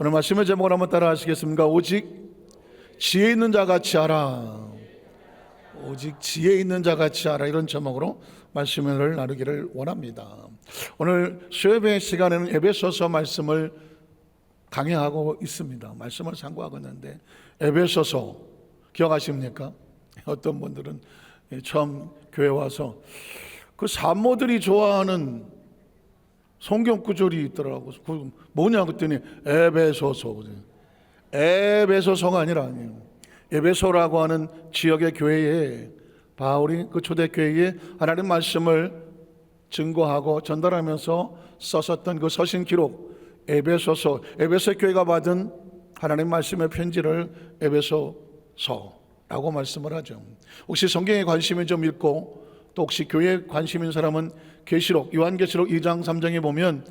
오늘 말씀의 제목을 한번 따라 하시겠습니까? 오직 지혜 있는 자 같이 하라. 오직 지혜 있는 자 같이 하라. 이런 제목으로 말씀을 나누기를 원합니다. 오늘 수요예배 시간에는 에베소서 말씀을 강의하고 있습니다. 말씀을 상고하고 있는데 에베소서 기억하십니까? 어떤 분들은 처음 교회 와서 그 산모들이 좋아하는 성경 구절이 있더라고. 그 뭐냐 그랬더니 에베소서. 에베소서가 아니라 에베소라고 하는 지역의 교회에 바울이 그 초대교회에 하나님 말씀을 증거하고 전달하면서 썼었던 그 서신 기록 에베소서, 에베소 교회가 받은 하나님 말씀의 편지를 에베소서라고 말씀을 하죠. 혹시 성경에 관심이 좀 있고 또 혹시 교회에 관심 있는 사람은 계시록, 요한계시록 2장 3장에 보면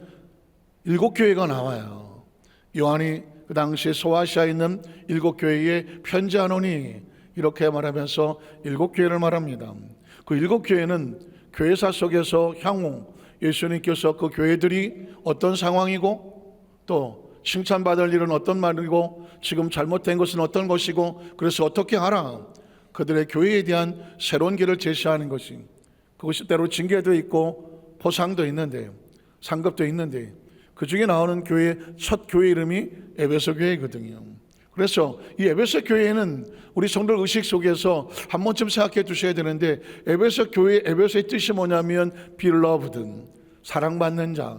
7교회가 나와요. 요한이 그 당시에 소아시아에 있는 7교회에 편지하노니 이렇게 말하면서 7교회를 말합니다. 그 7교회는 교회사 속에서 향후 예수님께서 그 교회들이 어떤 상황이고 또 칭찬받을 일은 어떤 말이고 지금 잘못된 것은 어떤 것이고 그래서 어떻게 하라, 그들의 교회에 대한 새로운 길을 제시하는 것이, 그것이 때로 징계도 있고 보상도 있는데 상급도 있는데 그 중에 나오는 교회 첫 교회 이름이 에베소 교회거든요. 그래서 이 에베소 교회는 우리 성도 의식 속에서 한 번쯤 생각해 두셔야 되는데, 에베소 교회, 에베소의 뜻이 뭐냐면 beloved, 사랑받는 자.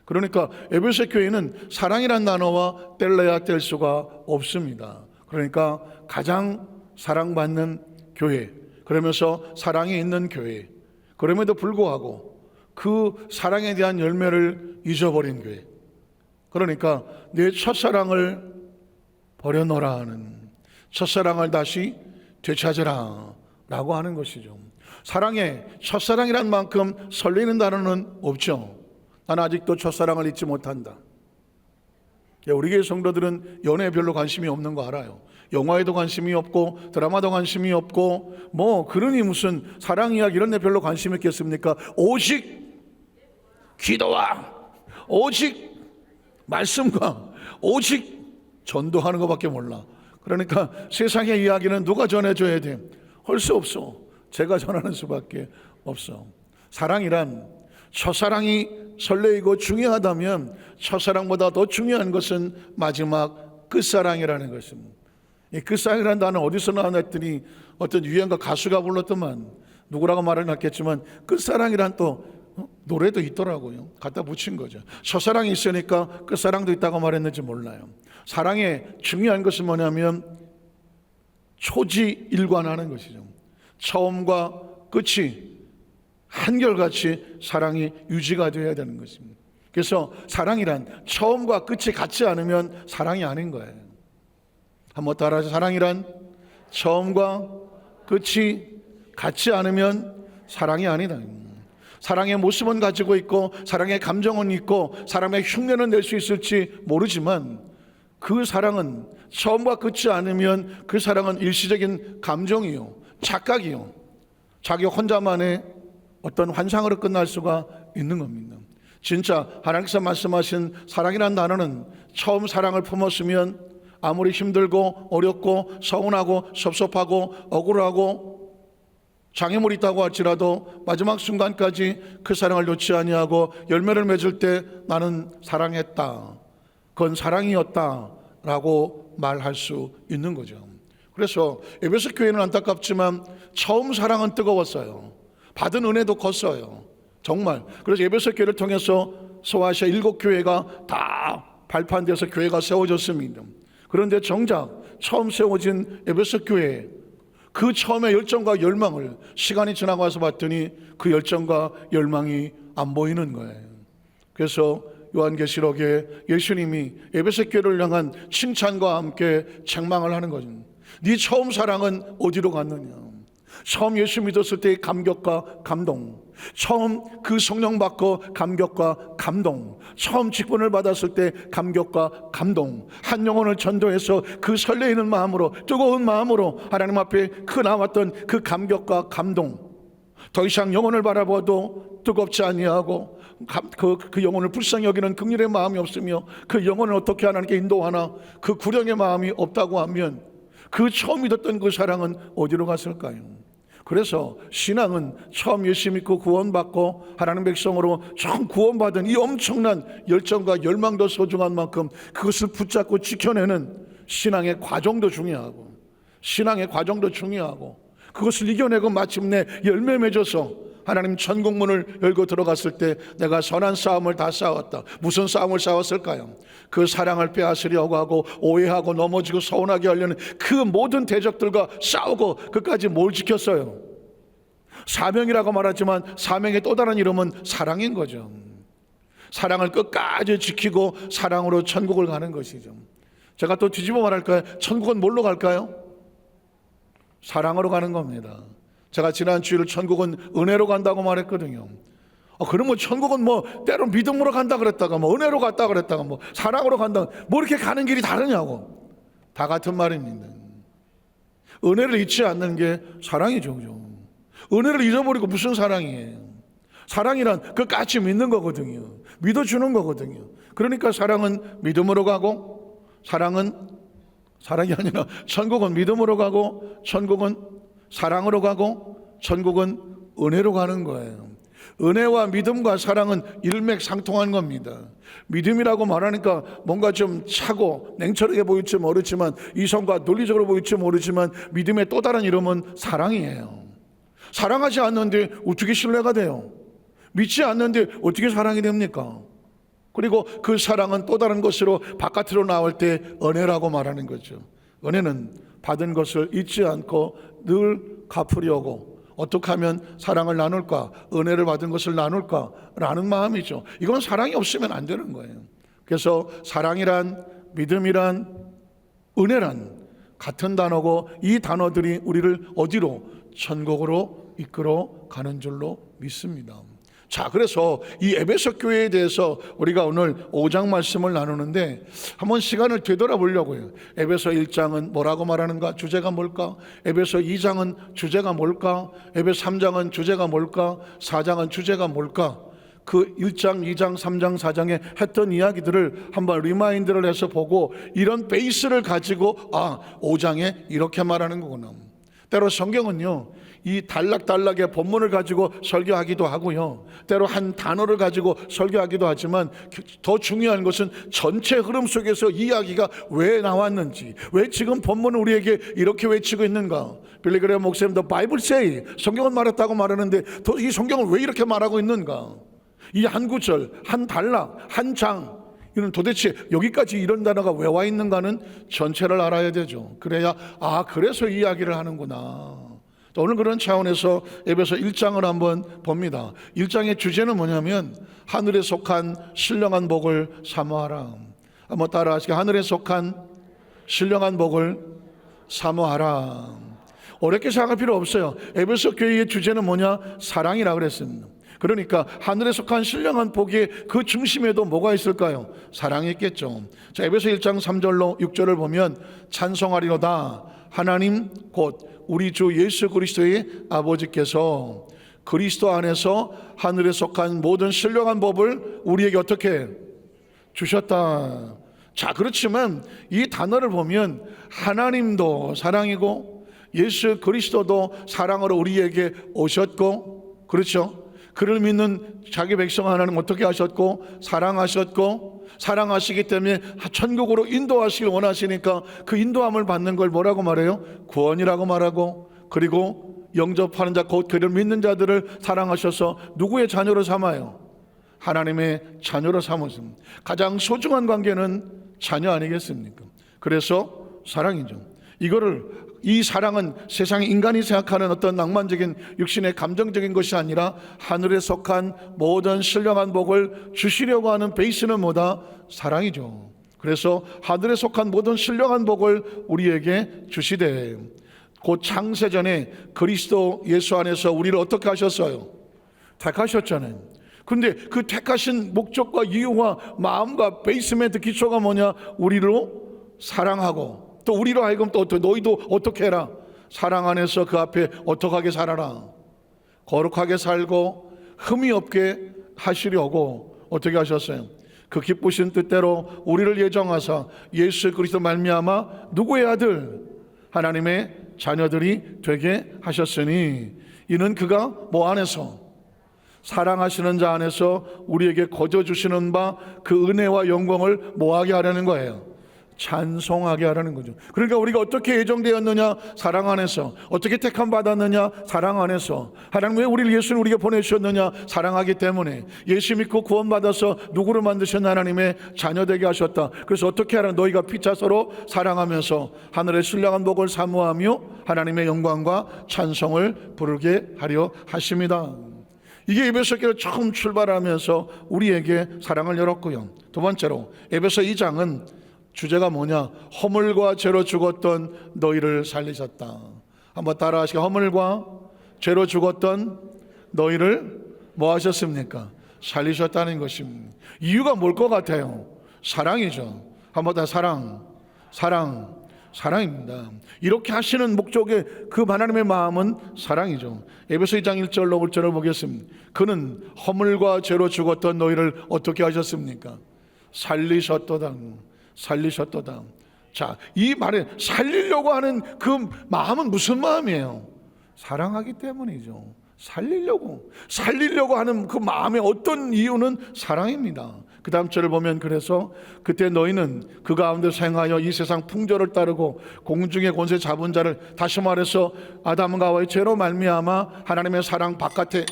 그러니까 에베소 교회는 사랑이란 단어와 뗄래야 뗄 수가 없습니다. 그러니까 가장 사랑받는 교회, 그러면서 사랑이 있는 교회, 그럼에도 불구하고 그 사랑에 대한 열매를 잊어버린 교회. 그러니까 내 첫사랑을 버려놓으라 하는, 첫사랑을 다시 되찾으라 라고 하는 것이죠. 사랑에 첫사랑이란 만큼 설레는 단어는 없죠. 나는 아직도 첫사랑을 잊지 못한다. 우리 교회 성도들은 연애에 별로 관심이 없는 거 알아요. 영화에도 관심이 없고 드라마도 관심이 없고 뭐 그러니 무슨 사랑 이야기 이런 데 별로 관심이 있겠습니까? 오직 기도와 오직 말씀과 오직 전도하는 것밖에 몰라. 그러니까 세상의 이야기는 누가 전해줘야 돼? 할 수 없어. 제가 전하는 수밖에 없어. 사랑이란, 첫사랑이 설레이고 중요하다면 첫사랑보다 더 중요한 것은 마지막 끝사랑이라는 것입니다. 이 끝사랑이라는 단어 어디서 나왔나 했더니 어떤 유행가 가수가 불렀더만, 누구라고 말은 했겠지만 끝사랑이란 또 노래도 있더라고요. 갖다 붙인 거죠. 첫사랑이 있으니까 끝사랑도 있다고 말했는지 몰라요. 사랑의 중요한 것은 뭐냐면 초지일관하는 것이죠. 처음과 끝이 한결같이 사랑이 유지가 되어야 되는 것입니다. 그래서 사랑이란 처음과 끝이 같지 않으면 사랑이 아닌 거예요. 한번 따라하세요. 사랑이란 처음과 끝이 같지 않으면 사랑이 아니다. 사랑의 모습은 가지고 있고 사랑의 감정은 있고 사랑의 흉내는 낼 수 있을지 모르지만 그 사랑은 처음과 끝이 않으면 그 사랑은 일시적인 감정이요, 착각이요, 자기 혼자만의 어떤 환상으로 끝날 수가 있는 겁니다. 진짜 하나님께서 말씀하신 사랑이라는 단어는 처음 사랑을 품었으면 아무리 힘들고 어렵고 서운하고 섭섭하고 억울하고 장애물이 있다고 할지라도 마지막 순간까지 그 사랑을 놓지 아니하고 열매를 맺을 때 나는 사랑했다, 그건 사랑이었다라고 말할 수 있는 거죠. 그래서 에베소 교회는 안타깝지만 처음 사랑은 뜨거웠어요. 받은 은혜도 컸어요. 정말. 그래서 에베소 교회를 통해서 소아시아 7교회가 다 발판돼서 교회가 세워졌습니다. 그런데 정작 처음 세워진 에베소 교회, 그 처음의 열정과 열망을 시간이 지나고 와서 봤더니 그 열정과 열망이 안 보이는 거예요. 그래서 요한계시록에 예수님이 에베소 교회를 향한 칭찬과 함께 책망을 하는 거죠. 네 처음 사랑은 어디로 갔느냐? 처음 예수 믿었을 때의 감격과 감동, 처음 그 성령 받고 감격과 감동, 처음 직분을 받았을 때 감격과 감동, 한 영혼을 전도해서 그 설레이는 마음으로, 뜨거운 마음으로 하나님 앞에 그 나왔던 그 감격과 감동, 더 이상 영혼을 바라보아도 뜨겁지 아니하고 그 영혼을 불쌍히 여기는 긍휼의 마음이 없으며 그 영혼을 어떻게 하나님께 인도하나 그 구령의 마음이 없다고 하면 그 처음 믿었던 그 사랑은 어디로 갔을까요? 그래서 신앙은 처음 예수 믿고 구원받고 하나님 백성으로 처음 구원받은 이 엄청난 열정과 열망도 소중한 만큼 그것을 붙잡고 지켜내는 신앙의 과정도 중요하고 그것을 이겨내고 마침내 열매 맺어서 하나님 천국문을 열고 들어갔을 때 내가 선한 싸움을 다 싸웠다. 무슨 싸움을 싸웠을까요? 그 사랑을 빼앗으려고 하고 오해하고 넘어지고 서운하게 하려는 그 모든 대적들과 싸우고 끝까지 뭘 지켰어요? 사명이라고 말하지만 사명의 또 다른 이름은 사랑인 거죠. 사랑을 끝까지 지키고 사랑으로 천국을 가는 것이죠. 제가 또 뒤집어 말할까요? 천국은 뭘로 갈까요? 사랑으로 가는 겁니다. 제가 지난 주일 천국은 은혜로 간다고 말했거든요. 그러면 천국은 때로 믿음으로 간다 그랬다가 은혜로 갔다 그랬다가 사랑으로 간다, 이렇게 가는 길이 다르냐고. 다 같은 말입니다. 은혜를 잊지 않는 게 사랑이죠. 은혜를 잊어버리고 무슨 사랑이에요? 사랑이란 끝까지 믿는 거거든요. 믿어주는 거거든요. 그러니까 사랑은 믿음으로 가고, 사랑이 아니라 천국은 믿음으로 가고, 천국은 사랑으로 가고, 천국은 은혜로 가는 거예요. 은혜와 믿음과 사랑은 일맥상통한 겁니다. 믿음이라고 말하니까 뭔가 좀 차고 냉철하게 보일지 모르지만, 이성과 논리적으로 보일지 모르지만 믿음의 또 다른 이름은 사랑이에요. 사랑하지 않는데 어떻게 신뢰가 돼요? 믿지 않는데 어떻게 사랑이 됩니까? 그리고 그 사랑은 또 다른 것으로 바깥으로 나올 때 은혜라고 말하는 거죠. 은혜는 받은 것을 잊지 않고 늘 갚으려고 어떻게 하면 사랑을 나눌까, 은혜를 받은 것을 나눌까라는 마음이죠. 이건 사랑이 없으면 안 되는 거예요. 그래서 사랑이란, 믿음이란, 은혜란 같은 단어고, 이 단어들이 우리를 어디로? 천국으로 이끌어 가는 줄로 믿습니다. 자, 그래서 이 에베소 교회에 대해서 우리가 오늘 5장 말씀을 나누는데 한번 시간을 되돌아보려고요. 에베소 1장은 뭐라고 말하는가? 주제가 뭘까? 에베소 2장은 주제가 뭘까? 에베소 3장은 주제가 뭘까? 4장은 주제가 뭘까? 그 1장, 2장, 3장, 4장에 했던 이야기들을 한번 리마인드를 해서 보고 이런 베이스를 가지고 5장에 이렇게 말하는 거구나. 때로 성경은요, 이 단락단락의 본문을 가지고 설교하기도 하고요, 때로 한 단어를 가지고 설교하기도 하지만 더 중요한 것은 전체 흐름 속에서 이야기가 왜 나왔는지, 왜 지금 본문은 우리에게 이렇게 외치고 있는가. 빌리 그레이엄 목사님도 바이블 세이, 성경은 말했다고 말하는데 이 성경을 왜 이렇게 말하고 있는가. 이 한 구절, 한 단락, 한 장, 이는 도대체 여기까지 이런 단어가 왜 와 있는가는 전체를 알아야 되죠. 그래야 그래서 이야기를 하는구나. 오늘 그런 차원에서 에베소 1장을 한번 봅니다. 1장의 주제는 뭐냐면 하늘에 속한 신령한 복을 사모하라. 한번 따라하시게. 하늘에 속한 신령한 복을 사모하라. 어렵게 생각할 필요 없어요. 에베소 교회의 주제는 뭐냐? 사랑이라 그랬습니다. 그러니까 하늘에 속한 신령한 복의 그 중심에도 뭐가 있을까요? 사랑이 있겠죠. 자, 에베소 1장 3절로 6절을 보면 찬송하리로다 하나님 곧 우리 주 예수 그리스도의 아버지께서 그리스도 안에서 하늘에 속한 모든 신령한 법을 우리에게 어떻게 주셨다. 자, 그렇지만 이 단어를 보면 하나님도 사랑이고 예수 그리스도도 사랑으로 우리에게 오셨고, 그렇죠? 그를 믿는 자기 백성 하나님 어떻게 하셨고, 사랑하셨고, 사랑하시기 때문에 천국으로 인도하시길 원하시니까 그 인도함을 받는 걸 뭐라고 말해요? 구원이라고 말하고, 그리고 영접하는 자, 곧 그를 믿는 자들을 사랑하셔서 누구의 자녀로 삼아요? 하나님의 자녀로 삼으십니다. 가장 소중한 관계는 자녀 아니겠습니까? 그래서 사랑이죠. 이 사랑은 세상 인간이 생각하는 어떤 낭만적인 육신의 감정적인 것이 아니라 하늘에 속한 모든 신령한 복을 주시려고 하는 베이스는 뭐다? 사랑이죠. 그래서 하늘에 속한 모든 신령한 복을 우리에게 주시되, 곧 창세전에 그리스도 예수 안에서 우리를 어떻게 하셨어요? 택하셨잖아요. 근데 그 택하신 목적과 이유와 마음과 베이스멘트 기초가 뭐냐? 우리로 사랑하고, 또 우리로 하여금 또 너희도 어떻게 해라? 사랑 안에서 그 앞에 어떻게 살아라? 거룩하게 살고 흠이 없게 하시려고 어떻게 하셨어요? 그 기쁘신 뜻대로 우리를 예정하사 예수 그리스도 말미암아 누구의 아들? 하나님의 자녀들이 되게 하셨으니 이는 그가 뭐 안에서? 사랑하시는 자 안에서 우리에게 거저 주시는 바 그 은혜와 영광을 뭐하게 하려는 거예요? 찬송하게 하라는 거죠. 그러니까 우리가 어떻게 예정되었느냐? 사랑 안에서. 어떻게 택함 받았느냐? 사랑 안에서. 하나님 왜 우리를 예수를 우리에게 보내주셨느냐? 사랑하기 때문에. 예수 믿고 구원받아서 누구를 만드셨나? 하나님의 자녀되게 하셨다. 그래서 어떻게 하라? 너희가 피차 서로 사랑하면서 하늘의 신령한 복을 사모하며 하나님의 영광과 찬송을 부르게 하려 하십니다. 이게 에베소 교회 처음 출발하면서 우리에게 사랑을 열었고요. 두 번째로 에베소 2장은 주제가 뭐냐? 허물과 죄로 죽었던 너희를 살리셨다. 한번 따라 하시죠. 허물과 죄로 죽었던 너희를 뭐 하셨습니까? 살리셨다는 것입니다. 이유가 뭘 것 같아요? 사랑이죠. 한번 더 사랑입니다. 이렇게 하시는 목적의 그 하나님의 마음은 사랑이죠. 에베소 2장 1절로 5절을 보겠습니다. 그는 허물과 죄로 죽었던 너희를 어떻게 하셨습니까? 살리셨도다. 자, 이 말에 살리려고 하는 그 마음은 무슨 마음이에요? 사랑하기 때문이죠. 살리려고 하는 그 마음의 어떤 이유는 사랑입니다. 그 다음 절을 보면 그래서 그때 너희는 그 가운데서 행하여 이 세상 풍조를 따르고 공중의 권세 잡은 자를, 다시 말해서 아담과 하와의 죄로 말미암아 하나님의 사랑 바깥에,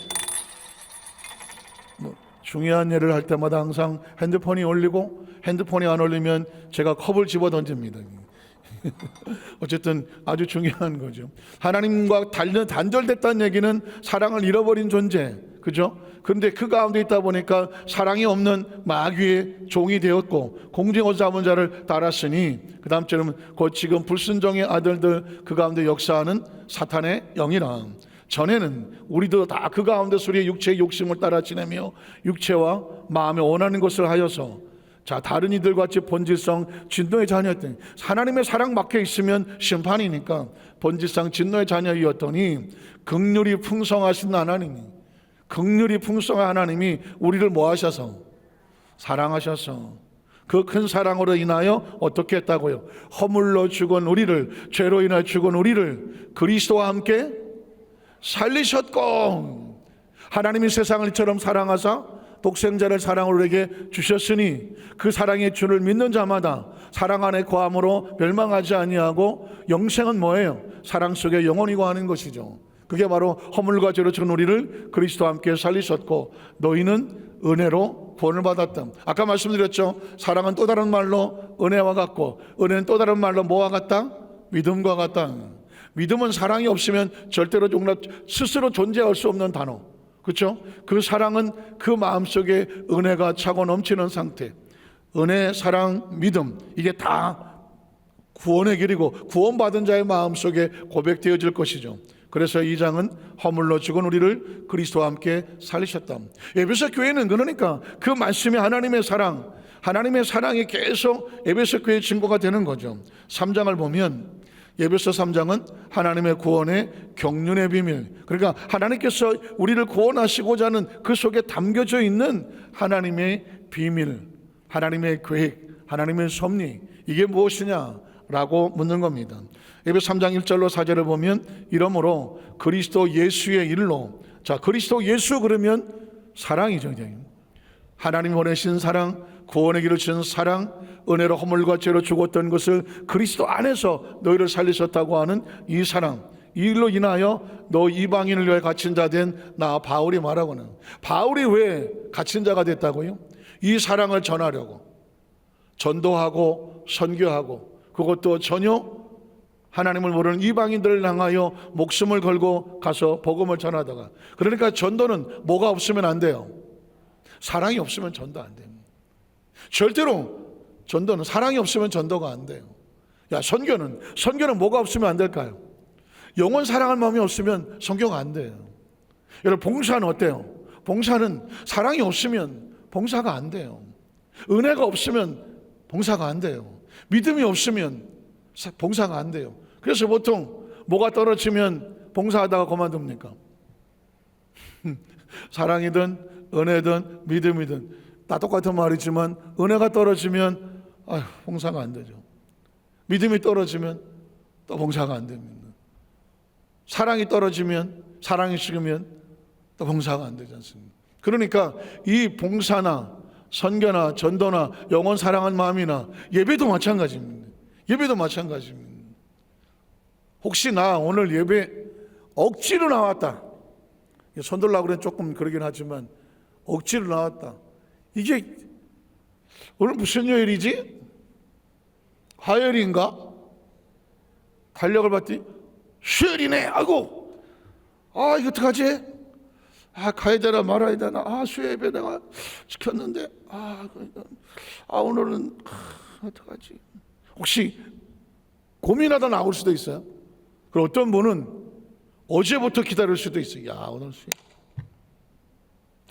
중요한 예를 할 때마다 항상 핸드폰이 울리고 핸드폰이 안 울리면 제가 컵을 집어 던집니다. 어쨌든 아주 중요한 거죠. 하나님과 단절됐다는 얘기는 사랑을 잃어버린 존재, 그죠? 그런데 그 가운데 있다 보니까 사랑이 없는 마귀의 종이 되었고 공중에서 잡은 자를 따랐으니, 그 다음 절은 곧 지금 불순종의 아들들 그 가운데 역사하는 사탄의 영이라. 전에는 우리도 다 그 가운데 우리의 육체의 욕심을 따라 지내며 육체와 마음에 원하는 것을 하여서, 자, 다른 이들 같이 본질상 진노의 자녀였더니, 하나님의 사랑 밖에 있으면 심판이니까 본질상 진노의 자녀이었더니 긍휼이 풍성하신 하나님이, 긍휼이 풍성한 하나님이 우리를 뭐 하셔서? 사랑하셔서 그 큰 사랑으로 인하여 어떻게 했다고요? 허물로 죽은 우리를, 죄로 인하여 죽은 우리를 그리스도와 함께 살리셨고, 하나님이 세상을 이처럼 사랑하사 독생자를 사랑으로 우리에게 주셨으니 그 사랑의 주를 믿는 자마다 사랑 안에 거함으로 멸망하지 아니하고 영생은 뭐예요? 사랑 속에 영원히 거하는 것이죠. 그게 바로 허물과 죄로 죽은 우리를 그리스도와 함께 살리셨고 너희는 은혜로 구원을 받았다. 아까 말씀드렸죠. 사랑은 또 다른 말로 은혜와 같고, 은혜는 또 다른 말로 뭐와 같다? 믿음과 같다. 믿음은 사랑이 없으면 절대로 스스로 존재할 수 없는 단어, 그렇죠? 그 사랑은 그 마음속에 은혜가 차고 넘치는 상태. 은혜, 사랑, 믿음, 이게 다 구원의 길이고 구원받은 자의 마음속에 고백되어질 것이죠. 그래서 이 장은 허물로 죽은 우리를 그리스도와 함께 살리셨다. 에베소 교회는 그러니까 그 말씀이 하나님의 사랑이 계속 에베소 교회의 증거가 되는 거죠. 3장을 보면 에베소 3장은 하나님의 구원의 경륜의 비밀, 그러니까 하나님께서 우리를 구원하시고자 하는 그 속에 담겨져 있는 하나님의 비밀, 하나님의 계획, 하나님의 섭리, 이게 무엇이냐라고 묻는 겁니다. 에베소 3장 1절로 4절을 보면 이러므로 그리스도 예수의 일로, 자, 그리스도 예수 그러면 사랑이죠. 하나님이 보내신 사랑, 구원의 길을 주신 사랑, 은혜로 허물과 죄로 죽었던 것을 그리스도 안에서 너희를 살리셨다고 하는 이 사랑, 이 일로 인하여 너 이방인을 위해 갇힌 자 된 나 바울이 말하고는, 바울이 왜 갇힌 자가 됐다고요? 이 사랑을 전하려고 전도하고 선교하고, 그것도 전혀 하나님을 모르는 이방인들을 향하여 목숨을 걸고 가서 복음을 전하다가, 그러니까 전도는 뭐가 없으면 안 돼요? 사랑이 없으면 전도 안 됩니다. 절대로 전도는 사랑이 없으면 전도가 안 돼요. 야, 선교는 뭐가 없으면 안 될까요? 영원 사랑할 마음이 없으면 선교가 안 돼요. 여러분, 봉사는 어때요? 봉사는 사랑이 없으면 봉사가 안 돼요. 은혜가 없으면 봉사가 안 돼요. 믿음이 없으면 봉사가 안 돼요. 그래서 보통 뭐가 떨어지면 봉사하다가 그만둡니까? 사랑이든 은혜든 믿음이든 다 똑같은 말이지만 은혜가 떨어지면 봉사가 안 되죠. 믿음이 떨어지면 또 봉사가 안 됩니다. 사랑이 떨어지면, 사랑이 식으면 또 봉사가 안 되지 않습니까? 그러니까 이 봉사나 선교나 전도나 영혼 사랑한 마음이나 예배도 마찬가지입니다. 예배도 마찬가지입니다. 혹시 나 오늘 예배 억지로 나왔다, 손 들라고 그래 조금 그러긴 하지만 억지로 나왔다, 이게 오늘 무슨 요일이지? 화요일인가? 달력을 봤더니 수요일이네. 아이고, 이거 어떡하지? 가야 되나 말아야 되나? 수요 예배 내가 시켰는데 오늘은 어떡하지? 혹시 고민하다 나올 수도 있어요. 그리고 어떤 분은 어제부터 기다릴 수도 있어요.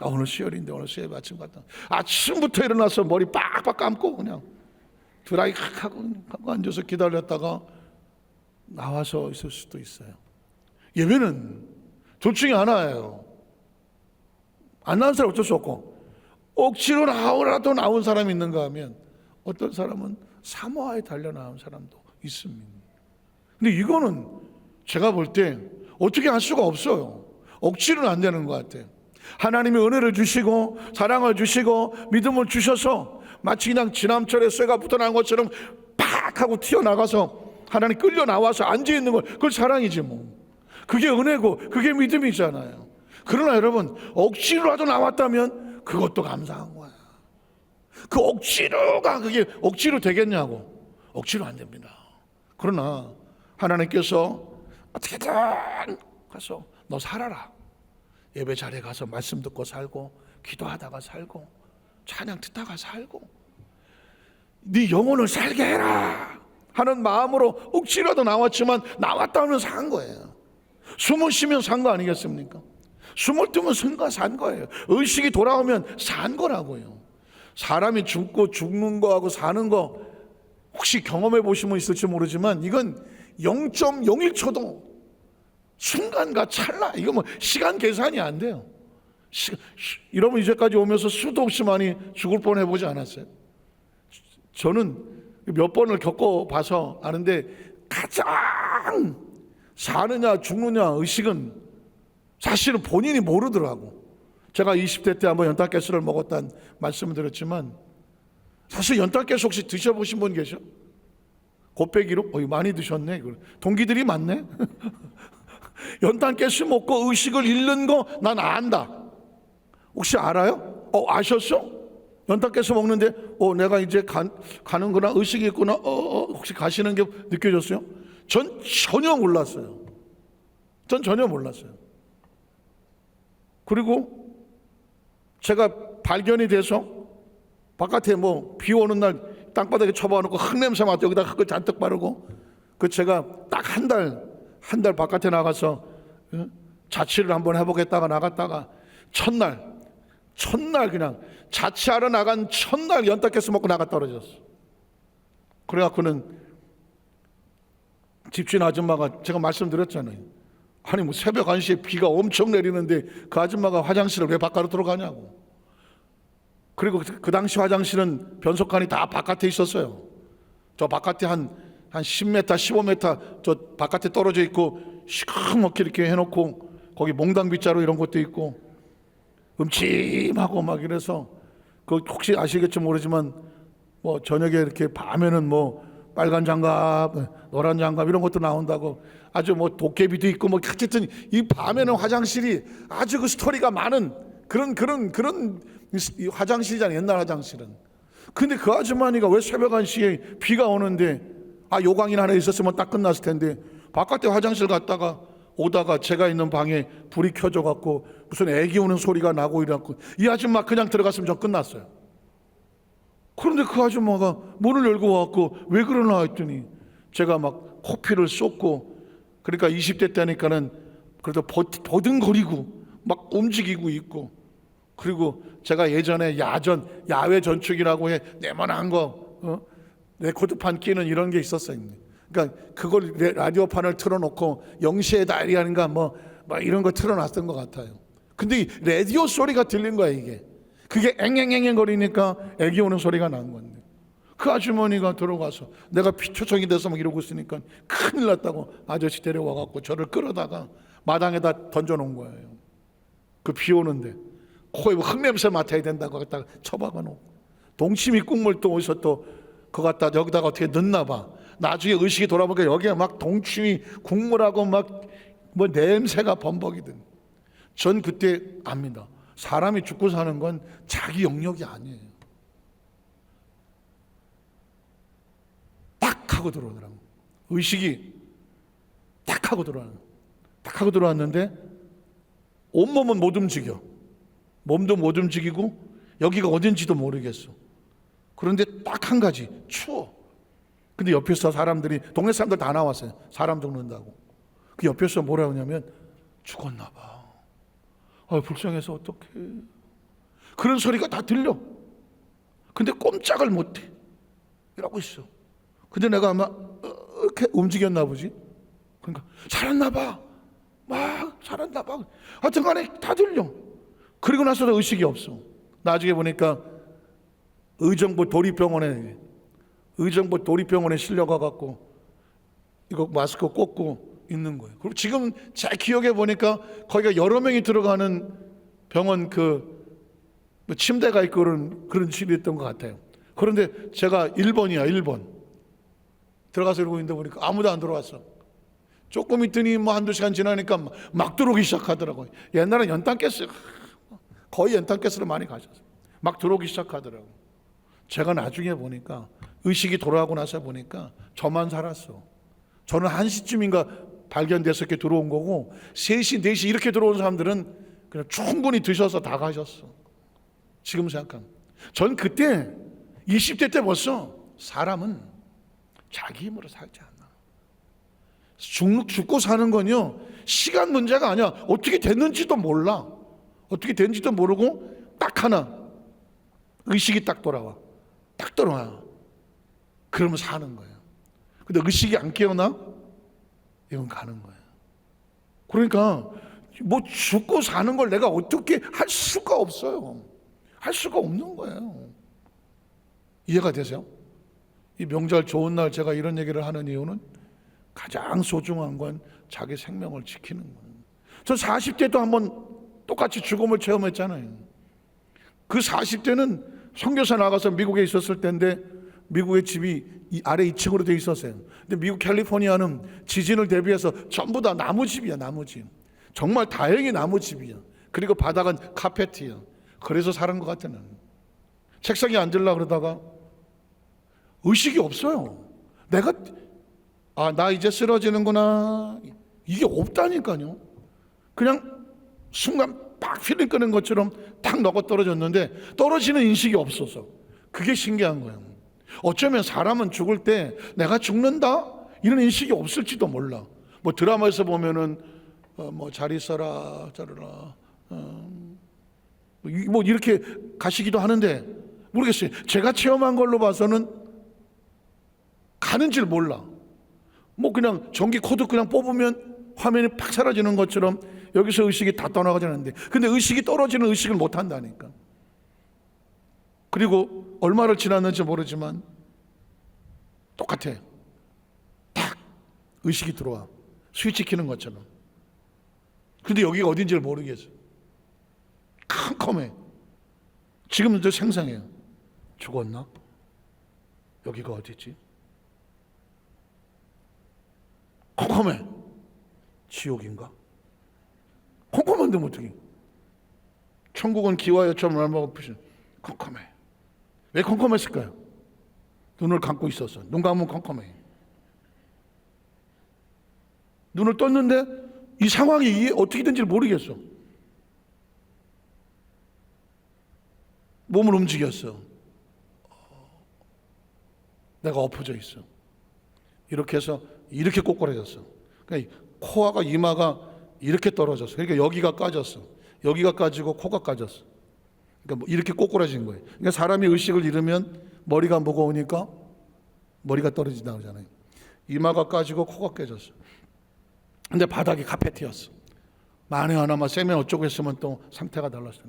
오늘 수요일인데 오늘 수요일 아침 갔다. 아침부터 일어나서 머리 빡빡 감고 그냥 드라이 하고 앉아서 기다렸다가 나와서 있을 수도 있어요. 예배는 둘 중에 하나예요. 안 나온 사람 어쩔 수 없고, 억지로 나오라도 나온 사람이 있는가 하면 어떤 사람은 사모하에 달려 나온 사람도 있습니다. 근데 이거는 제가 볼 때 어떻게 할 수가 없어요. 억지로는 안 되는 것 같아요. 하나님이 은혜를 주시고 사랑을 주시고 믿음을 주셔서 마치 그냥 지남철에 쇠가 붙어난 것처럼 팍 하고 튀어나가서 하나님 끌려 나와서 앉아있는 걸, 그걸 사랑이지 뭐. 그게 은혜고 그게 믿음이잖아요. 그러나 여러분, 억지로라도 나왔다면 그것도 감사한 거야. 그 억지로가 그게 억지로 되겠냐고. 억지로 안 됩니다. 그러나 하나님께서 어떻게든 가서 너 살아라. 예배 자리에 가서 말씀 듣고 살고 기도하다가 살고 찬양 듣다가 살고 네 영혼을 살게 해라 하는 마음으로 억지로라도 나왔지만 나왔다면 산 거예요. 숨을 쉬면 산 거 아니겠습니까? 숨을 뜨면 산 거예요. 의식이 돌아오면 산 거라고요. 사람이 죽고 죽는 거하고 사는 거 혹시 경험해 보신 분 있을지 모르지만 이건 0.01초도 순간과 찰나, 이거 뭐 시간 계산이 안 돼요. 여러분 이제까지 오면서 수도 없이 많이 죽을 뻔해 보지 않았어요? 저는 몇 번을 겪어봐서 아는데 가장 사느냐 죽느냐 의식은 사실은 본인이 모르더라고. 제가 20대 때 한번 연탄가스를 먹었다는 말씀을 드렸지만 사실 연탄가스 혹시 드셔보신 분 계셔? 곱빼기로? 많이 드셨네. 동기들이 많네. 연탄가스 먹고 의식을 잃는 거 난 안다. 혹시 알아요? 아셨어? 연탄가스 먹는데 내가 이제 가는구나, 의식이 있구나. 혹시 가시는 게 느껴졌어요? 전 전혀 몰랐어요. 전 전혀 몰랐어요. 그리고 제가 발견이 돼서 바깥에 비 오는 날 땅바닥에 쳐박아놓고 흙냄새 맡아 여기다 흙을 잔뜩 바르고 제가 딱 한 달 바깥에 나가서 자취를 한번 해보겠다가 나갔다가 첫날 그냥 자취하러 나간 첫날 연탄가스 먹고 나가 떨어졌어. 그래갖고는 집주인 아줌마가, 제가 말씀드렸잖아요. 아니 뭐 새벽 1시에 비가 엄청 내리는데 그 아줌마가 화장실을 왜 바깥으로 들어가냐고. 그리고 그 당시 화장실은 변속관이 다 바깥에 있었어요. 저 바깥에 한 10m, 15m 저 바깥에 떨어져 있고 시커멓게 이렇게 해놓고 거기 몽당 빗자루 이런 것도 있고 음침하고 막 이래서 혹시 아시겠지 모르지만 저녁에 이렇게 밤에는 빨간 장갑, 노란 장갑 이런 것도 나온다고 아주 도깨비도 있고 어쨌든 이 밤에는 화장실이 아주 그 스토리가 많은 그런 화장실이잖아요. 옛날 화장실은. 근데 그 아주머니가 왜 새벽 1시에 비가 오는데 요강이 하나 있었으면 딱 끝났을 텐데 바깥에 화장실 갔다가 오다가 제가 있는 방에 불이 켜져 갖고 무슨 애기 우는 소리가 나고 이래갖고 이 아줌마 그냥 들어갔으면 전 끝났어요. 그런데 그 아줌마가 문을 열고 와갖고 왜 그러나 했더니 제가 막 코피를 쏟고, 그러니까 20대 때니까는 그래도 버둥거리고 막 움직이고 있고, 그리고 제가 예전에 야외 전축이라고 해 네모난 거 레코드판 끼는 이런 게 있었어요. 그러니까 그걸 라디오판을 틀어놓고 영시의 달이라는가 이런 거 틀어놨던 것 같아요. 근데 이 라디오 소리가 들린 거야 이게. 그게 앵앵앵앵 거리니까 애기 오는 소리가 난 건데, 그 아주머니가 들어가서 내가 피초청이 돼서 막 이러고 있으니까 큰일 났다고 아저씨 데려와 갖고 저를 끌어다가 마당에다 던져놓은 거예요. 그 비 오는데 코에 흙냄새 맡아야 된다고 갖다가 처박아 놓고, 동치미 국물 또 어디서 또 그거 갖다 여기다가 어떻게 넣나 봐. 나중에 의식이 돌아보니까 여기에 막 동치미 국물하고 막 뭐 냄새가 범벅이든. 전 그때 압니다. 사람이 죽고 사는 건 자기 영역이 아니에요. 딱 하고 들어오더라고. 의식이 딱 하고 들어와요. 딱 하고 들어왔는데 온몸은 못 움직여. 몸도 못 움직이고 여기가 어딘지도 모르겠어. 그런데 딱 한 가지, 추워. 근데 옆에서 사람들이, 동네 사람들 다 나왔어요. 사람 죽는다고. 그 옆에서 뭐라 하냐면 죽었나 봐. 불쌍해서 어떡해. 그런 소리가 다 들려. 근데 꼼짝을 못해. 이러고 있어. 근데 내가 아마 이렇게 움직였나 보지. 그러니까 살았나 봐. 막 살았나 봐. 하여튼 간에 다 들려. 그리고 나서도 의식이 없어. 나중에 보니까 의정부 도립병원에 실려가 갖고 이거 마스크 꽂고 있는 거예요. 그리고 지금 제 기억에 보니까 거기가 여러 명이 들어가는 병원, 그 침대가 있고 그런 집이었던 것 같아요. 그런데 제가 1번이야 1번 들어가서 이러고 있는데 보니까 아무도 안 들어왔어. 조금 있더니 뭐 한두 시간 지나니까 막 들어오기 시작하더라고요. 옛날엔 연탄가스, 거의 연탄가스를 많이 가셨어요. 막 들어오기 시작하더라고요. 제가 나중에 보니까, 의식이 돌아가고 나서 보니까 저만 살았어. 저는 1시쯤인가 발견돼서 이렇게 들어온 거고, 3시, 4시 이렇게 들어온 사람들은 그냥 충분히 드셔서 다 가셨어. 지금 생각하면. 전 그때 20대 때 벌써 사람은 자기 힘으로 살지 않나. 죽고 사는 건요, 시간 문제가 아니야. 어떻게 됐는지도 몰라. 어떻게 됐는지도 모르고 딱 하나, 의식이 딱 돌아와. 딱 돌아와. 그러면 사는 거예요. 근데 의식이 안 깨어나? 이건 가는 거예요. 그러니까 뭐 죽고 사는 걸 내가 어떻게 할 수가 없어요. 할 수가 없는 거예요. 이해가 되세요? 이 명절 좋은 날 제가 이런 얘기를 하는 이유는 가장 소중한 건 자기 생명을 지키는 거예요. 저 40대도 한번 똑같이 죽음을 체험했잖아요. 그 40대는 선교사 나가서 미국에 있었을 때인데, 미국의 집이 아래 2층으로 돼 있었어요. 근데 미국 캘리포니아는 지진을 대비해서 전부 다 나무집이야, 나무집. 정말 다행히 나무집이야. 그리고 바닥은 카페트야. 그래서 사는 것 같아. 나는 책상에 앉으려고 그러다가 의식이 없어요. 내가 나 이제 쓰러지는구나, 이게 없다니까요. 그냥 순간 막 필름 끄는 것처럼 탁 녹아 떨어졌는데, 떨어지는 인식이 없어서. 그게 신기한 거예요. 어쩌면 사람은 죽을 때 내가 죽는다 이런 인식이 없을지도 몰라. 뭐 드라마에서 보면은 뭐 잘 있어라 자르라 뭐 이렇게 가시기도 하는데, 모르겠어요. 제가 체험한 걸로 봐서는 가는 줄 몰라. 뭐 그냥 전기 코드 그냥 뽑으면 화면이 팍 사라지는 것처럼 여기서 의식이 다 떠나가자는데, 근데 의식이 떨어지는 의식을 못 한다니까. 그리고 얼마를 지났는지 모르지만 똑같아. 딱 의식이 들어와. 스위치 키는 것처럼. 근데 여기가 어딘지를 모르겠어. 캄캄해. 지금도 생생해요. 죽었나? 여기가 어디지? 캄캄해. 지옥인가? 컴컴한데 어떻게? 천국은 기와 여처럼 날마고 피신. 컴컴해. 왜 컴컴했을까요? 눈을 감고 있어서. 눈 감으면 컴컴해. 눈을 떴는데 이 상황이 어떻게 된지 모르겠어. 몸을 움직였어. 내가 엎어져 있어. 이렇게 해서 이렇게 꼬꾸라졌어. 그러니까 코와 이마가 이렇게 떨어졌어. 그러니까 여기가 까졌어. 여기가 까지고 코가 까졌어. 그러니까 뭐 이렇게 꼬꾸라진 거예요. 그러니까 사람이 의식을 잃으면 머리가 무거우니까 머리가 떨어진다고 하잖아요. 이마가 까지고 코가 깨졌어. 근데 바닥이 카페트였어. 만에 하나만 쌤이 어쩌고 했으면 또 상태가 달랐어요.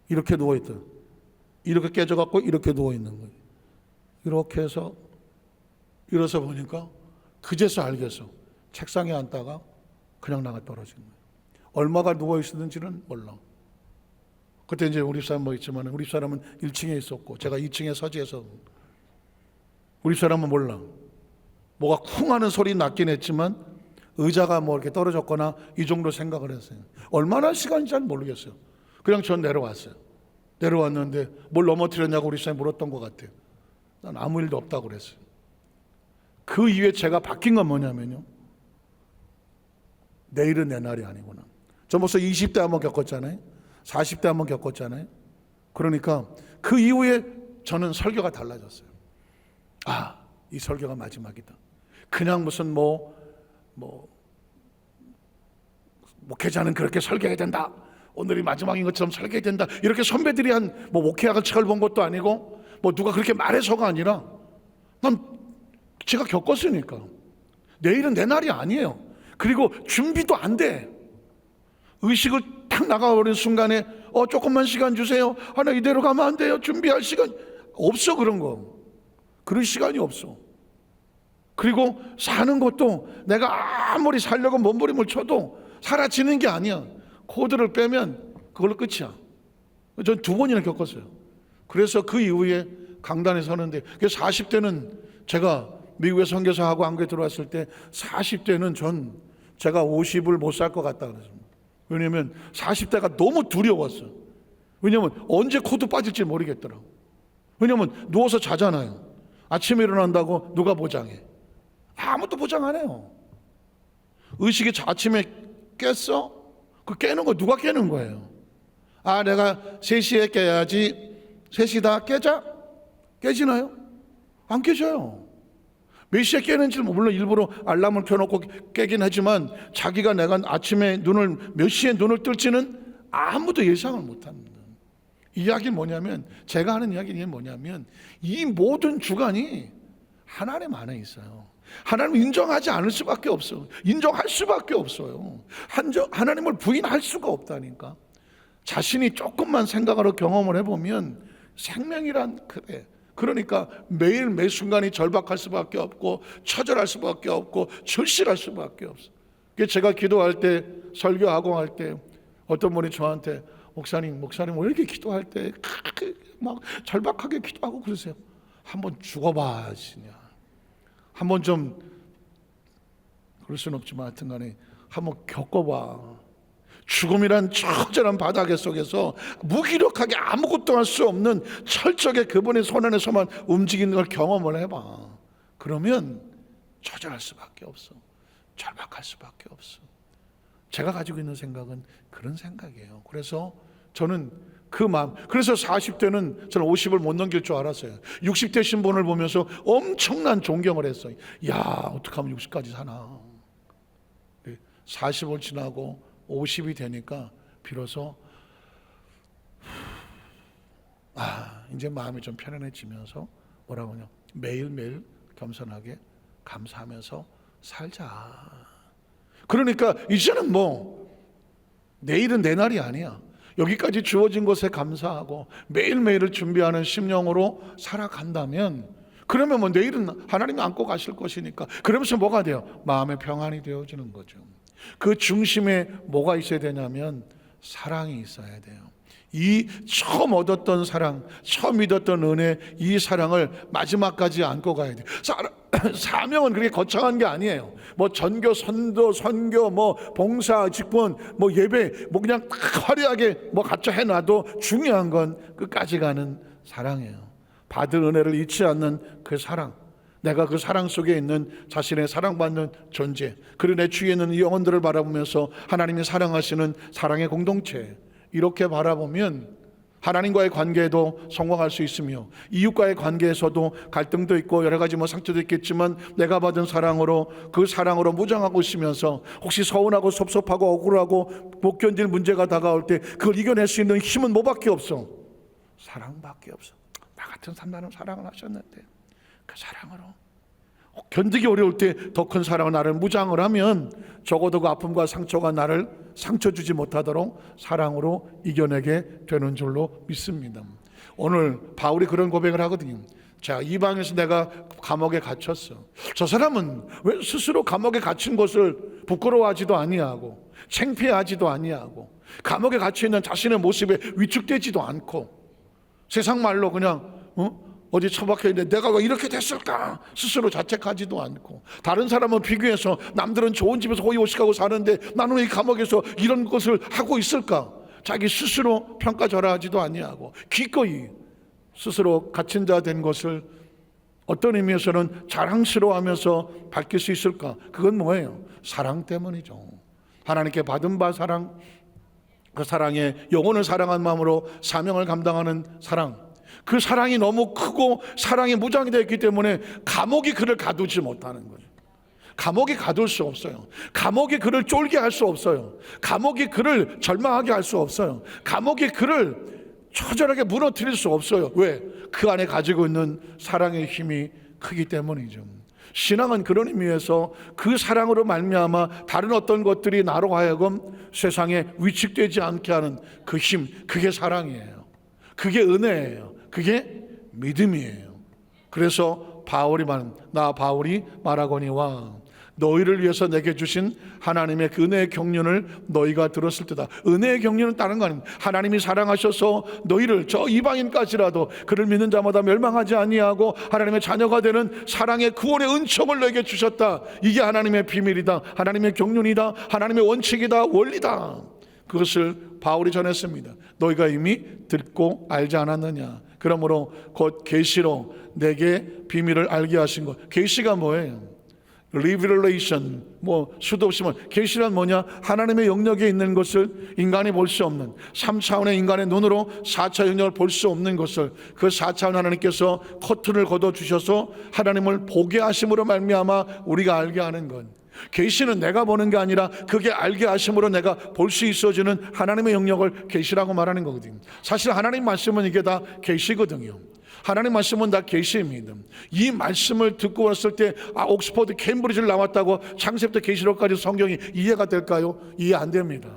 이렇게 누워있다. 이렇게 깨져갖고 이렇게 누워있는 거예요. 이렇게 해서 일어서 보니까 그제서 알겠어. 책상에 앉다가 그냥 나가 떨어진 거예요. 얼마가 누워있었는지는 몰라. 그때 이제 우리 사람 뭐 있지만 우리 사람은 1층에 있었고 제가 2층에 서재에서 우리 사람은 몰라. 뭐가 쿵 하는 소리 났긴 했지만 의자가 뭐 이렇게 떨어졌거나 이 정도 생각을 했어요. 얼마나 시간인지 잘 모르겠어요. 그냥 전 내려왔어요. 내려왔는데 뭘 넘어뜨렸냐고 우리 사람이 물었던 것 같아요. 난 아무 일도 없다고 그랬어요. 그 이후에 제가 바뀐 건 뭐냐면요, 내일은 내 날이 아니구나. 저 벌써 20대 한번 겪었잖아요. 40대 한번 겪었잖아요. 그러니까 그 이후에 저는 설교가 달라졌어요. 아, 이 설교가 마지막이다. 그냥 무슨 목회자는 그렇게 설교해야 된다, 오늘이 마지막인 것처럼 설교해야 된다, 이렇게 선배들이 한 목회학을 책을 본 것도 아니고 누가 그렇게 말해서가 아니라 난 제가 겪었으니까 내일은 내 날이 아니에요. 그리고 준비도 안 돼. 의식을 탁 나가버린 순간에 조금만 시간 주세요. 나 이대로 가면 안 돼요. 준비할 시간 없어. 그런 시간이 없어. 그리고 사는 것도 내가 아무리 살려고 몸부림을 쳐도 사라지는 게 아니야. 코드를 빼면 그걸로 끝이야. 전 2번이나 겪었어요. 그래서 그 이후에 강단에 서는데 40대는 제가 미국에 선교사하고 한국에 들어왔을 때 40대는 제가 50을 못 살 것 같다 그랬습니다. 왜냐하면 40대가 너무 두려웠어. 왜냐하면 언제 코드 빠질지 모르겠더라고. 왜냐하면 누워서 자잖아요. 아침에 일어난다고 누가 보장해? 아무도 보장 안 해요. 의식이 아침에 깼어? 그 깨는 거 누가 깨는 거예요? 내가 3시에 깨야지. 3시 깨자? 깨지나요? 안 깨져요. 몇 시에 깨는지 물론 일부러 알람을 켜놓고 깨긴 하지만 자기가 내가 아침에 몇 시에 눈을 뜰지는 아무도 예상을 못합니다. 이야기는 뭐냐면, 제가 하는 이야기는 뭐냐면, 이 모든 주관이 하나님 안에 있어요. 하나님을 인정하지 않을 수밖에 없어요. 인정할 수밖에 없어요. 하나님을 부인할 수가 없다니까. 자신이 조금만 생각하러 경험을 해보면 생명이란 그래. 그러니까 매일 매 순간이 절박할 수밖에 없고 처절할 수밖에 없고 절실할 수밖에 없어. 제가 기도할 때, 설교하고 할 때 어떤 분이 저한테 목사님 왜 이렇게 기도할 때 막 절박하게 기도하고 그러세요? 한번 죽어봐 하시냐. 한번 좀, 그럴 수는 없지만 하여튼간에 한번 겪어봐. 죽음이란 처절한 바닥에 속에서 무기력하게 아무것도 할 수 없는 철저하게 그분의 손 안에서만 움직이는 걸 경험을 해봐. 그러면 처절할 수밖에 없어. 절박할 수밖에 없어. 제가 가지고 있는 생각은 그런 생각이에요. 그래서 저는 그 마음, 그래서 40대는 저는 50을 못 넘길 줄 알았어요. 60대 신분을 보면서 엄청난 존경을 했어요. 야, 어떻게 하면 60까지 사나. 40을 지나고 50이 되니까 비로소 이제 마음이 좀 편안해지면서 뭐라고 하냐, 매일매일 겸손하게 감사하면서 살자. 그러니까 이제는 내일은 내 날이 아니야. 여기까지 주어진 것에 감사하고 매일매일을 준비하는 심령으로 살아간다면, 그러면 내일은 하나님이 안고 가실 것이니까, 그러면서 뭐가 돼요? 마음의 평안이 되어지는 거죠. 그 중심에 뭐가 있어야 되냐면 사랑이 있어야 돼요. 이 처음 얻었던 사랑, 처음 믿었던 은혜, 이 사랑을 마지막까지 안고 가야 돼요. 사명은 그렇게 거창한 게 아니에요. 전교, 선교, 봉사, 직분, 예배, 그냥 화려하게 갖춰 해놔도 중요한 건 끝까지 가는 사랑이에요. 받은 은혜를 잊지 않는 그 사랑, 내가 그 사랑 속에 있는 자신의 사랑받는 존재, 그리고 내 주위에 있는 이 영혼들을 바라보면서 하나님이 사랑하시는 사랑의 공동체, 이렇게 바라보면 하나님과의 관계에도 성공할 수 있으며, 이웃과의 관계에서도 갈등도 있고 여러 가지 상처도 있겠지만 내가 받은 사랑으로, 그 사랑으로 무장하고 있으면서 혹시 서운하고 섭섭하고 억울하고 못 견딜 문제가 다가올 때 그걸 이겨낼 수 있는 힘은 뭐밖에 없어? 사랑밖에 없어. 나 같은 산나는 사랑을 하셨는데 그 사랑으로 견디기 어려울 때 더 큰 사랑은 나를 무장을 하면 적어도 그 아픔과 상처가 나를 상처 주지 못하도록 사랑으로 이겨내게 되는 줄로 믿습니다. 오늘 바울이 그런 고백을 하거든요. 자, 이방에서 내가 감옥에 갇혔어. 저 사람은 왜 스스로 감옥에 갇힌 것을 부끄러워하지도 아니하고 창피하지도 아니하고 감옥에 갇혀 있는 자신의 모습에 위축되지도 않고 세상 말로 그냥 어디 처박혀 있는데 내가 왜 이렇게 됐을까 스스로 자책하지도 않고, 다른 사람은 비교해서 남들은 좋은 집에서 호의호식하고 사는데 나는 왜 이 감옥에서 이런 것을 하고 있을까, 자기 스스로 평가절하하지도 아니하고 기꺼이 스스로 갇힌 자 된 것을 어떤 의미에서는 자랑스러워하면서 밝힐 수 있을까? 그건 뭐예요? 사랑 때문이죠. 하나님께 받은 바 사랑, 그 사랑에 영혼을 사랑한 마음으로 사명을 감당하는 사랑, 그 사랑이 너무 크고 사랑이 무장이 되어 있기 때문에 감옥이 그를 가두지 못하는 거죠. 감옥이 가둘 수 없어요. 감옥이 그를 쫄게 할 수 없어요. 감옥이 그를 절망하게 할 수 없어요. 감옥이 그를 처절하게 무너뜨릴 수 없어요. 왜? 그 안에 가지고 있는 사랑의 힘이 크기 때문이죠. 신앙은 그런 의미에서 그 사랑으로 말미암아 다른 어떤 것들이 나로 하여금 세상에 위축되지 않게 하는 그 힘, 그게 사랑이에요. 그게 은혜예요. 그게 믿음이에요. 그래서 바울이 나 바울이 말하거니와 너희를 위해서 내게 주신 하나님의 그 은혜의 경륜을 너희가 들었을 때다. 은혜의 경륜은 다른 거 아닙니다. 하나님이 사랑하셔서 너희를 저 이방인까지라도 그를 믿는 자마다 멸망하지 아니하고 하나님의 자녀가 되는 사랑의 구원의 은총을 너에게 주셨다. 이게 하나님의 비밀이다. 하나님의 경륜이다. 하나님의 원칙이다. 원리다. 그것을 바울이 전했습니다. 너희가 이미 듣고 알지 않았느냐. 그러므로 곧 계시로 내게 비밀을 알게 하신 것. 계시가 뭐예요? 리버레이션, 수도 없이 계시란 뭐냐? 하나님의 영역에 있는 것을 인간이 볼 수 없는 3차원의 인간의 눈으로 4차 영역을 볼 수 없는 것을 그 4차원 하나님께서 커튼을 걷어 주셔서 하나님을 보게 하심으로 말미암아 우리가 알게 하는 것. 계시는 내가 보는 게 아니라 그게 알게 하심으로 내가 볼 수 있어지는 하나님의 영역을 계시라고 말하는 거거든요. 사실 하나님 말씀은 이게 다 계시거든요. 하나님 말씀은 다 계시입니다. 이 말씀을 듣고 왔을 때 옥스퍼드 캠브리지를 나왔다고 창세부터 계시록까지 성경이 이해가 될까요? 이해 안 됩니다.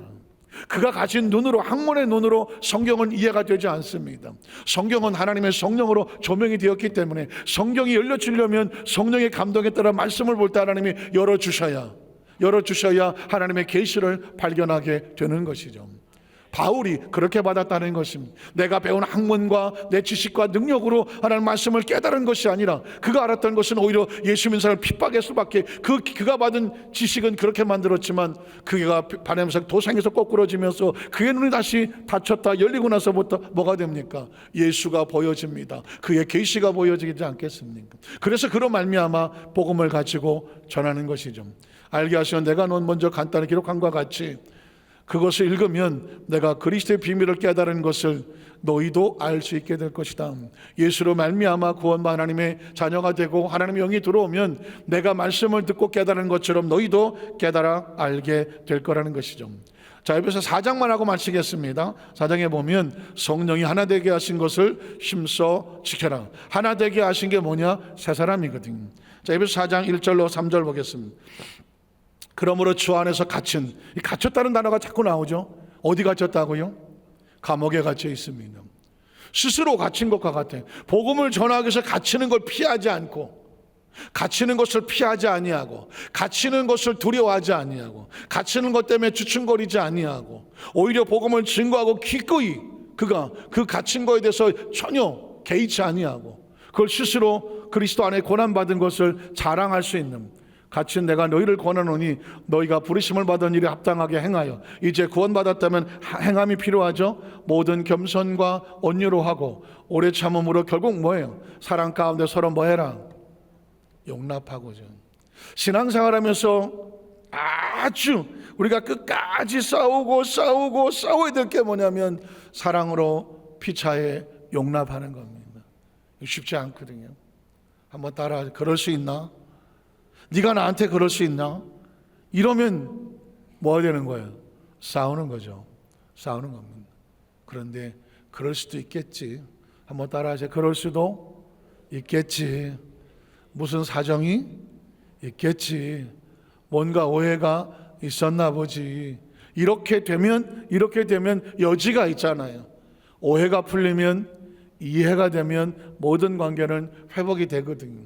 그가 가진 눈으로, 학문의 눈으로 성경은 이해가 되지 않습니다. 성경은 하나님의 성령으로 조명이 되었기 때문에 성경이 열려지려면 성령의 감동에 따라 말씀을 볼 때 하나님이 열어주셔야 하나님의 계시를 발견하게 되는 것이죠. 바울이 그렇게 받았다는 것입니다. 내가 배운 학문과 내 지식과 능력으로 하나님 말씀을 깨달은 것이 아니라 그가 알았던 것은 오히려 예수 믿는 사람을 핍박할 수밖에, 그가 받은 지식은 그렇게 만들었지만 그가 바람에서 도상에서 거꾸러지면서 그의 눈이 다시 닫혔다 열리고 나서부터 뭐가 됩니까? 예수가 보여집니다. 그의 계시가 보여지지 않겠습니까? 그래서 그로 말미암아 복음을 가지고 전하는 것이죠. 알게 하시는 내가 먼저 간단히 기록한 것과 같이 그것을 읽으면 내가 그리스도의 비밀을 깨달은 것을 너희도 알 수 있게 될 것이다. 예수로 말미암아 구원받은 하나님의 자녀가 되고 하나님의 영이 들어오면 내가 말씀을 듣고 깨달은 것처럼 너희도 깨달아 알게 될 거라는 것이죠. 자, 여기서 4장만 하고 마치겠습니다. 4장에 보면 성령이 하나 되게 하신 것을 힘써 지켜라. 하나 되게 하신 게 뭐냐? 세 사람이거든요. 자, 여기서 4장 1절로 3절 보겠습니다. 그러므로 주 안에서 갇혔다는 단어가 자꾸 나오죠. 어디 갇혔다고요? 감옥에 갇혀 있습니다. 스스로 갇힌 것과 같아요. 복음을 전하기 위해서 갇히는 걸 피하지 않고, 갇히는 것을 피하지 아니하고, 갇히는 것을 두려워하지 아니하고, 갇히는 것 때문에 주춤거리지 아니하고, 오히려 복음을 증거하고 기꺼이 그가 그 갇힌 것에 대해서 전혀 개의치 아니하고 그걸 스스로 그리스도 안에 고난받은 것을 자랑할 수 있는, 갇힌 내가 너희를 권하노니 너희가 부르심을 받은 일에 합당하게 행하여, 이제 구원받았다면 행함이 필요하죠. 모든 겸손과 온유로 하고 오래 참음으로 결국 뭐예요? 사랑 가운데 서로 뭐해라? 용납하고죠. 신앙생활하면서 아주 우리가 끝까지 싸워야 될 게 뭐냐면 사랑으로 피차에 용납하는 겁니다. 쉽지 않거든요. 한번 따라, 그럴 수 있나? 네가 나한테 그럴 수 있나? 이러면 뭐 되는 거예요? 싸우는 거죠. 싸우는 겁니다. 그런데 그럴 수도 있겠지. 한번 따라하세요. 그럴 수도 있겠지. 무슨 사정이 있겠지. 뭔가 오해가 있었나 보지. 이렇게 되면 여지가 있잖아요. 오해가 풀리면, 이해가 되면 모든 관계는 회복이 되거든요.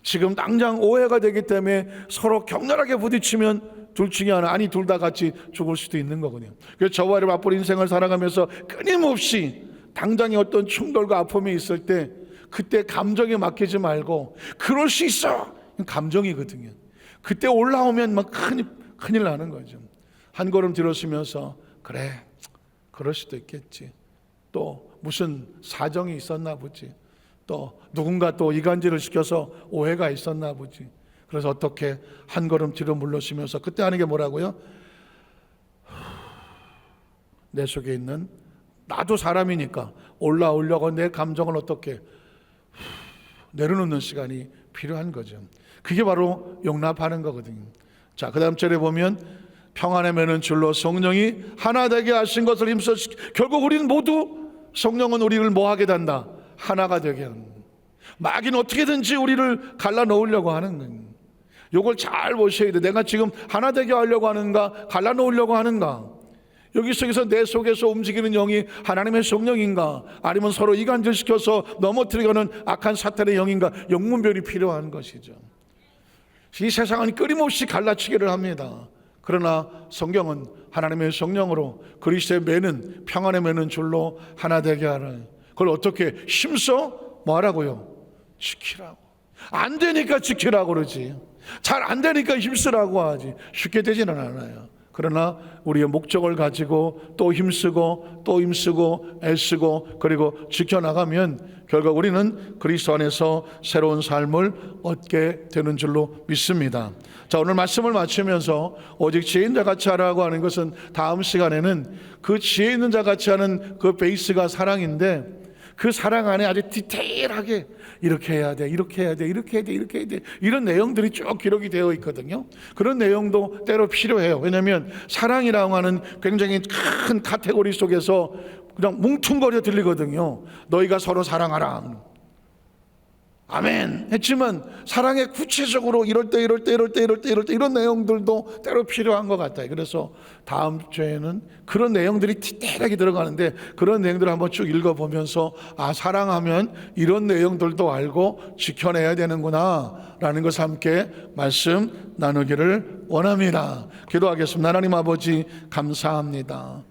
지금 당장 오해가 되기 때문에 서로 격렬하게 부딪히면 둘 중에 하나, 아니 둘 다 같이 죽을 수도 있는 거거든요. 그래서 저와 맞벌이 인생을 살아가면서 끊임없이 당장의 어떤 충돌과 아픔이 있을 때 그때 감정에 맡기지 말고, 그럴 수 있어, 감정이거든요. 그때 올라오면 막 큰일 나는 거죠. 한 걸음 들어서면서 그래, 그럴 수도 있겠지, 또 무슨 사정이 있었나 보지, 또 누군가 또 이간질을 시켜서 오해가 있었나 보지. 그래서 어떻게 한 걸음 뒤로 물러서면서 그때 하는 게 뭐라고요? 내 속에 있는, 나도 사람이니까 올라오려고 내 감정을 어떻게 내려놓는 시간이 필요한 거죠. 그게 바로 용납하는 거거든요. 자, 그 다음 절에 보면 평안에 매는 줄로 성령이 하나 되게 하신 것을 힘써, 결국 우리는 모두, 성령은 우리를 뭐 하게 된다? 하나가 되게 하는 거예요. 마귀는 어떻게든지 우리를 갈라놓으려고 하는 거예요. 이걸 잘 보셔야 돼. 내가 지금 하나 되게 하려고 하는가, 갈라놓으려고 하는가? 여기 속에서 내 속에서 움직이는 영이 하나님의 성령인가, 아니면 서로 이간질시켜서 넘어뜨리려는 악한 사탄의 영인가? 영문별이 필요한 것이죠. 이 세상은 끊임없이 갈라치기를 합니다. 그러나 성경은 하나님의 성령으로 그리스도의 매는, 평안의 매는 줄로 하나 되게 하라. 그걸 어떻게 힘써 뭐 하라고요? 지키라고. 안 되니까 지키라고 그러지. 잘 안 되니까 힘쓰라고 하지. 쉽게 되지는 않아요. 그러나 우리의 목적을 가지고 또 힘쓰고 또 힘쓰고 애쓰고 그리고 지켜나가면 결국 우리는 그리스도 안에서 새로운 삶을 얻게 되는 줄로 믿습니다. 자, 오늘 말씀을 마치면서 오직 지혜 있는 자같이 하라고 하는 것은, 다음 시간에는 그 지혜 있는 자같이 하는 그 베이스가 사랑인데, 그 사랑 안에 아주 디테일하게 이렇게 해야 돼, 이렇게 해야 돼, 이렇게 해야 돼, 이렇게 해야 돼, 이런 내용들이 쭉 기록이 되어 있거든요. 그런 내용도 때로 필요해요. 왜냐하면 사랑이라고 하는 굉장히 큰 카테고리 속에서 그냥 뭉퉁거려 들리거든요. 너희가 서로 사랑하라, 아멘 했지만 사랑에 구체적으로 이럴 때 이런 내용들도 때로 필요한 것 같아요. 그래서 다음 주에는 그런 내용들이 디테일하게 들어가는데, 그런 내용들을 한번 쭉 읽어보면서 사랑하면 이런 내용들도 알고 지켜내야 되는구나 라는 것을 함께 말씀 나누기를 원합니다. 기도하겠습니다. 하나님 아버지, 감사합니다.